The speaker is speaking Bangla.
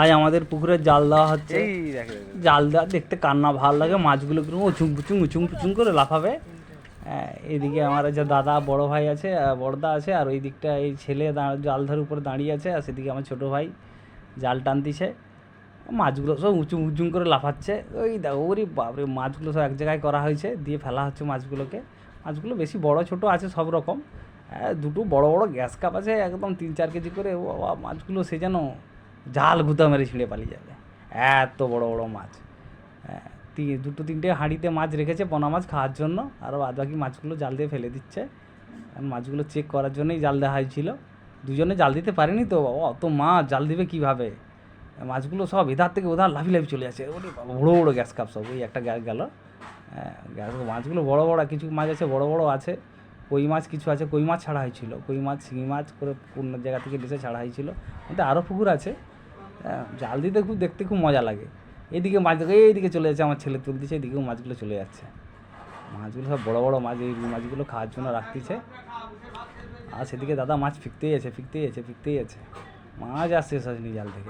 আজ আমাদের পুকুরে জাল দেওয়া হচ্ছে। জাল দেওয়া দেখতে কান্না ভালো লাগে, মাছগুলো কিরকম উচুং পুচুং উচুং পুচুং করে লাফাবে। এইদিকে আমার যে দাদা বড় ভাই আছে, বড়দা আছে, আর ওই দিকটা এই ছেলে জাল ধরে উপরে দাঁড়িয়ে আছে, আর সেদিকে আমার ছোটো ভাই জাল টানতিছে। মাছগুলো সব উঁচু উঁচুং করে লাফাচ্ছে। ওই দেখো, ওরে বাপরে, মাছগুলো সব এক জায়গায় করা হয়েছে, দিয়ে ফেলা হচ্ছে মাছগুলোকে। মাছগুলো বেশি বড় ছোট আছে সব রকম। দুটো বড় বড় গ্যাস কাপ আছে, একদম 3-4 কেজি করে। ও বাবা, মাছগুলো সে যেন জাল গুঁতা মেরে ছিঁড়ে পালিয়ে যাবে, এত বড় বড় মাছ। দুটো তিনটে হাঁড়িতে মাছ রেখেছে পোনা মাছ খাওয়ার জন্য, আর বাদ বাকি মাছগুলো জাল দিয়ে ফেলে দিচ্ছে। আর মাছগুলো চেক করার জন্যই জাল দেওয়া হয়েছিল। দুজনে জাল দিতে পারেনি তো বাবা, অত মাছ জাল দিবে কীভাবে। মাছগুলো সব এধার থেকে ওধার লাফি লাফি চলে যাচ্ছে। ওরে বাবা, বড়ো বড়ো গ্যাস কাপ সব। ওই একটা গ্যাস গেল। গ্যাস মাছগুলো বড় বড়, কিছু মাছ আছে বড় বড় আছে। কই মাছ কিছু আছে, কই মাছ ছাড়া হয়েছিল, কই মাছ শিঙি মাছ করে অন্য জায়গা থেকে বেশি ছাড়া হয়েছিল। কিন্তু আরও পুকুর আছে। জাল দিতে খুব দেখতে খুব মজা লাগে। এইদিকে মাছ, এইদিকে চলে যাচ্ছে, আমার ছেলে তুলতেছে, এদিকেও মাছগুলো চলে যাচ্ছে। মাছগুলো সব বড় বড় মাছ, এই মাছগুলো খাওয়ার জন্য রাখতেছে। আর সেদিকে দাদা মাছ ফিকতেই আছে, ফিকতেই আছে, ফিকতেই আছে। মাছ আর শেষ হয়নি জাল থেকে।